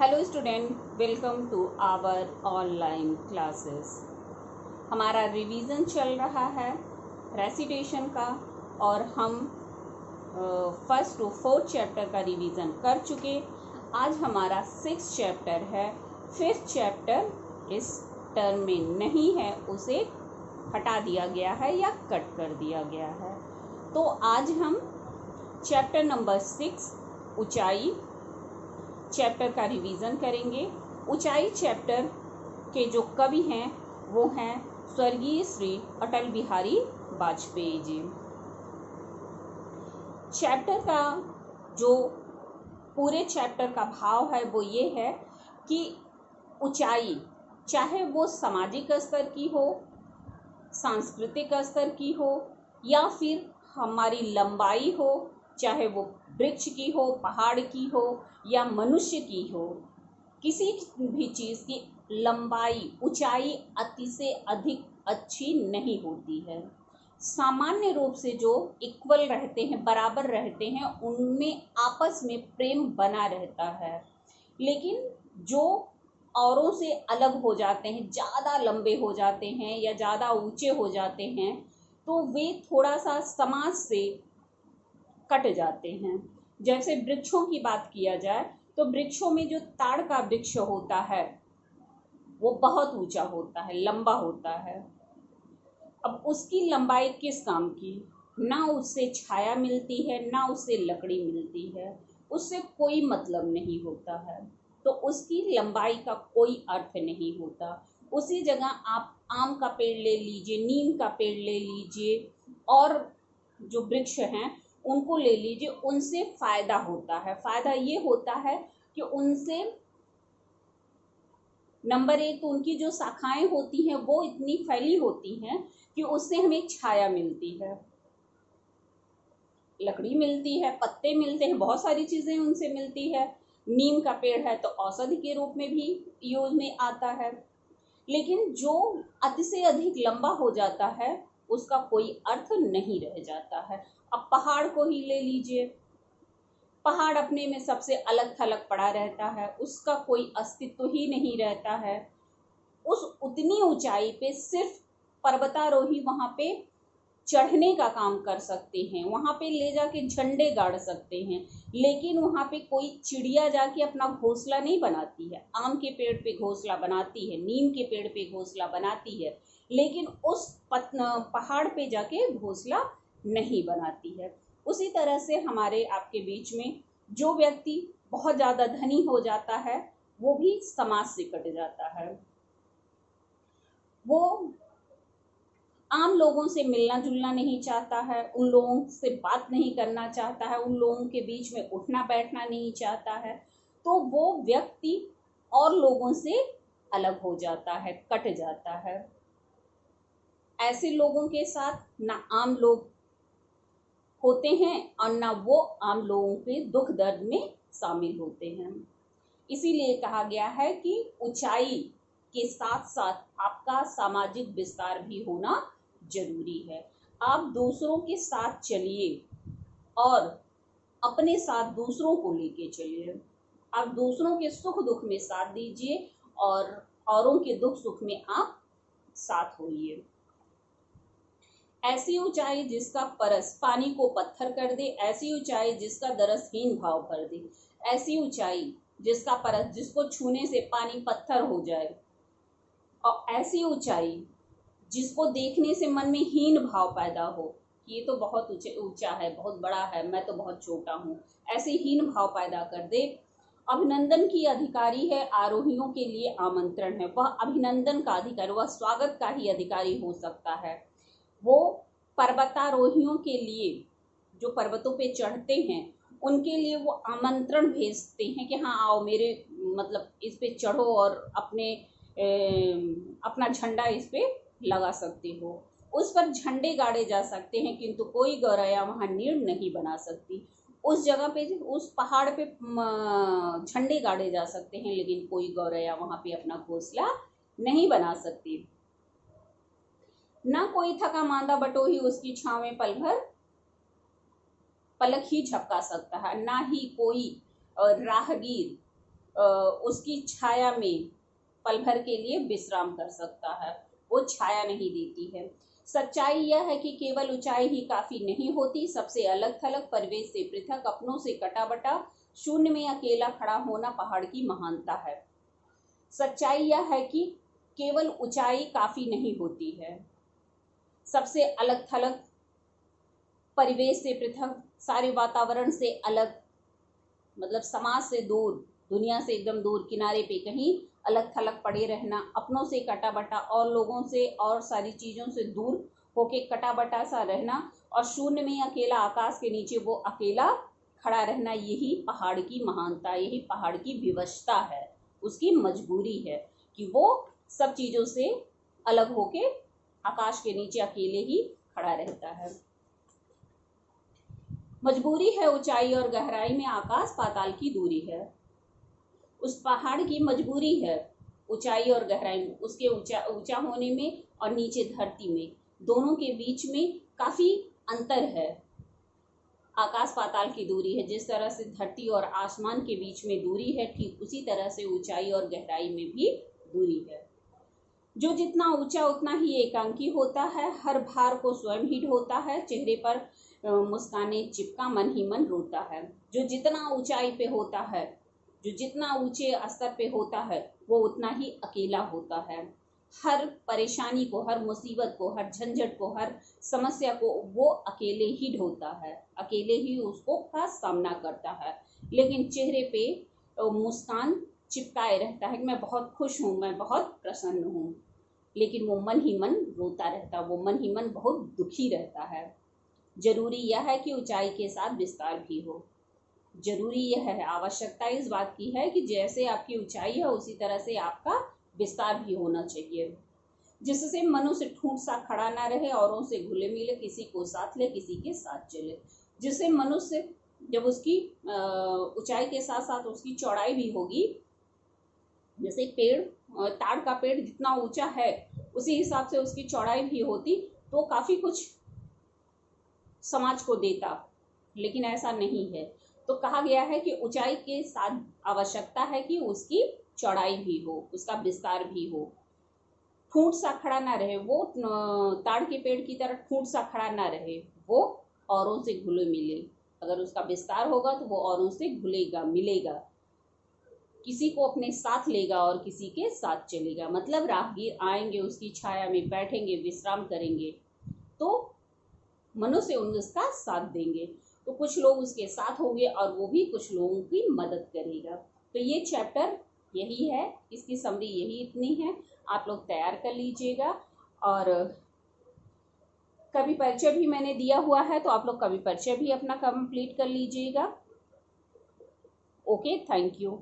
Hello student, welcome to our online classes. हमारा revision चल रहा है रेसिटेशन का और हम फर्स्ट टू फोर्थ चैप्टर का रिवीजन कर चुके। आज हमारा 6th चैप्टर है। 5th चैप्टर इस टर्म में नहीं है, उसे हटा दिया गया है या कट कर दिया गया है। तो आज हम चैप्टर नंबर 6 ऊंचाई चैप्टर का रिवीजन करेंगे। ऊंचाई चैप्टर के जो कवि हैं वो हैं स्वर्गीय श्री अटल बिहारी वाजपेयी जी। चैप्टर का जो पूरे चैप्टर का भाव है वो ये है कि ऊंचाई चाहे वो सामाजिक स्तर की हो, सांस्कृतिक स्तर की हो या फिर हमारी लंबाई हो, चाहे वो वृक्ष की हो, पहाड़ की हो या मनुष्य की हो, किसी भी चीज़ की लंबाई ऊंचाई अति से अधिक अच्छी नहीं होती है। सामान्य रूप से जो इक्वल रहते हैं, बराबर रहते हैं, उनमें आपस में प्रेम बना रहता है। लेकिन जो औरों से अलग हो जाते हैं, ज़्यादा लंबे हो जाते हैं या ज़्यादा ऊंचे हो जाते हैं, तो वे थोड़ा सा समाज से कट जाते हैं। जैसे वृक्षों की बात किया जाए तो वृक्षों में जो ताड़ का वृक्ष होता है वो बहुत ऊंचा होता है, लंबा होता है। अब उसकी लंबाई किस काम की? ना उससे छाया मिलती है, ना उससे लकड़ी मिलती है, उससे कोई मतलब नहीं होता है, तो उसकी लंबाई का कोई अर्थ नहीं होता। उसी जगह आप आम का पेड़ ले लीजिए, नीम का पेड़ ले लीजिए और जो वृक्ष हैं उनको ले लीजिए, उनसे फायदा होता है। फायदा ये होता है कि उनसे नंबर एक तो उनकी जो शाखाएं होती हैं वो इतनी फैली होती हैं कि उससे हमें छाया मिलती है, लकड़ी मिलती है, पत्ते मिलते हैं, बहुत सारी चीजें उनसे मिलती है। नीम का पेड़ है तो औषधि के रूप में भी यूज में आता है। लेकिन जो अति से अधिक लंबा हो जाता है उसका कोई अर्थ नहीं रह जाता है। अब पहाड़ को ही ले लीजिए, पहाड़ अपने में सबसे अलग थलग पड़ा रहता है, उसका कोई अस्तित्व ही नहीं रहता है। उस उतनी ऊंचाई पे सिर्फ पर्वतारोही वहां पे चढ़ने का काम कर सकते हैं, वहां पे ले जाके झंडे गाड़ सकते हैं, लेकिन वहां पे कोई चिड़िया जाके अपना घोंसला नहीं बनाती है। आम के पेड़ पे घोंसला बनाती है, नीम के पेड़ पे घोंसला बनाती है, लेकिन उस पहाड़ पे जाके घोंसला नहीं बनाती है। उसी तरह से हमारे आपके बीच में जो व्यक्ति बहुत ज्यादा धनी हो जाता है वो भी समाज से कट जाता है। वो आम लोगों से मिलना जुलना नहीं चाहता है, उन लोगों से बात नहीं करना चाहता है, उन लोगों के बीच में उठना बैठना नहीं चाहता है, तो वो व्यक्ति और लोगों से अलग हो जाता है, कट जाता है। ऐसे लोगों के साथ ना आम लोग होते हैं और ना वो आम लोगों के दुख दर्द में शामिल होते हैं। इसीलिए कहा गया है कि ऊंचाई के साथ साथ आपका सामाजिक विस्तार भी होना जरूरी है। आप दूसरों के साथ चलिए और अपने साथ दूसरों को लेके चलिए। आप दूसरों के सुख दुख में साथ दीजिए और औरों के दुख सुख में आप साथ होइए। ऐसी ऊंचाई जिसका परस पानी को पत्थर कर दे, ऐसी ऊंचाई जिसका दरसहीन भाव कर दे, ऐसी ऊंचाई जिसका परस जिसको छूने से पानी पत्थर हो जाए, और ऐसी ऊंचाई जिसको देखने से मन में हीन भाव पैदा हो, ये तो बहुत ऊंचा है, बहुत बड़ा है, मैं तो बहुत छोटा हूँ, ऐसे हीन भाव पैदा कर दे। अभिनंदन की अधिकारी है, आरोहियों के लिए आमंत्रण है, वह अभिनंदन का अधिकारी, वह स्वागत का ही अधिकारी हो सकता है। वो पर्वतारोहियों के लिए जो पर्वतों पे चढ़ते हैं उनके लिए वो आमंत्रण भेजते हैं कि हाँ आओ, मेरे मतलब इस पे चढ़ो और अपना झंडा इस पे लगा सकते हो। उस पर झंडे गाड़े जा सकते हैं, किंतु कोई गौरैया वहां नीड़ नहीं बना सकती। उस जगह पे, उस पहाड़ पे झंडे गाड़े जा सकते हैं, लेकिन कोई गौरैया वहां पे अपना घोंसला नहीं बना सकती। ना कोई थका मांदा बटोही उसकी छांव में पल भर पलक ही झपका सकता है, ना ही कोई राहगीर उसकी छाया में पल भर के लिए विश्राम कर सकता है, वो छाया नहीं देती है। सच्चाई यह है कि केवल ऊंचाई ही काफी नहीं होती, सबसे अलग थलग, परिवेश से पृथक, अपनों से कटा बटा, शून्य में अकेला खड़ा होना पहाड़ की महानता है। सच्चाई यह है कि केवल ऊंचाई काफी नहीं होती है, सबसे अलग थलग, परिवेश से पृथक, सारे वातावरण से अलग, मतलब समाज से दूर, दुनिया से एकदम दूर, किनारे पे कहीं अलग थलग पड़े रहना, अपनों से कटा बटा और लोगों से और सारी चीजों से दूर होके कटा बटा सा रहना, और शून्य में अकेला, आकाश के नीचे वो अकेला खड़ा रहना, यही पहाड़ की महानता, यही पहाड़ की विवशता है, उसकी मजबूरी है कि वो सब चीजों से अलग होके आकाश के नीचे अकेले ही खड़ा रहता है। मजबूरी है ऊंचाई और गहराई में, आकाश पाताल की दूरी है। उस पहाड़ की मजबूरी है ऊंचाई और गहराई में, उसके ऊंचा होने में और नीचे धरती में, दोनों के बीच में काफी अंतर है। आकाश पाताल की दूरी है, जिस तरह से धरती और आसमान के बीच में दूरी है, ठीक उसी तरह से ऊंचाई और गहराई में भी दूरी है। जो जितना ऊंचा उतना ही एकांकी होता है, हर भार को स्वयं ही ढोता है, चेहरे पर मुस्काने चिपका, मन ही मन रोता है। जो जितना ऊंचाई पे होता है, जो जितना ऊंचे स्तर पे होता है, वो उतना ही अकेला होता है। हर परेशानी को, हर मुसीबत को, हर झंझट को, हर समस्या को वो अकेले ही ढोता है, अकेले ही उसको का सामना करता है। लेकिन चेहरे पे मुस्कान चिपकाए रहता है कि मैं बहुत खुश हूँ, मैं बहुत प्रसन्न हूँ, लेकिन वो मन ही मन रोता रहता, वो मन ही मन बहुत दुखी रहता है। जरूरी यह है कि ऊंचाई के साथ विस्तार भी हो। जरूरी यह है, आवश्यकता इस बात की है कि जैसे आपकी ऊंचाई है उसी तरह से आपका विस्तार भी होना चाहिए, जिससे मनुष्य ठूंठ सा खड़ा ना रहे, औरों से घुले मिले, किसी को साथ ले, किसी के साथ चले। जिससे मनुष्य जब उसकी ऊंचाई के साथ साथ उसकी चौड़ाई भी होगी, जैसे पेड़, ताड़ का पेड़ जितना ऊंचा है उसी हिसाब से उसकी चौड़ाई भी होती, तो काफी कुछ समाज को देता, लेकिन ऐसा नहीं है। तो कहा गया है कि ऊंचाई के साथ आवश्यकता है कि उसकी चौड़ाई भी हो, उसका विस्तार भी हो, ठूंठ सा खड़ा ना रहे, वो ताड़ के पेड़ की तरह ठूंठ सा खड़ा ना रहे, वो औरों से घुले मिले। अगर उसका विस्तार होगा तो वो औरों से घुलेगा मिलेगा, किसी को अपने साथ लेगा और किसी के साथ चलेगा। मतलब राहगीर आएंगे, उसकी छाया में बैठेंगे, विश्राम करेंगे, तो मनुष्य उसका साथ देंगे, तो कुछ लोग उसके साथ होंगे और वो भी कुछ लोगों की मदद करेगा। तो ये चैप्टर यही है, इसकी समरी यही इतनी है, आप लोग तैयार कर लीजिएगा। और कवि परिचय भी मैंने दिया हुआ है, तो आप लोग कवि परिचय भी अपना कंप्लीट कर लीजिएगा। Okay, thank you.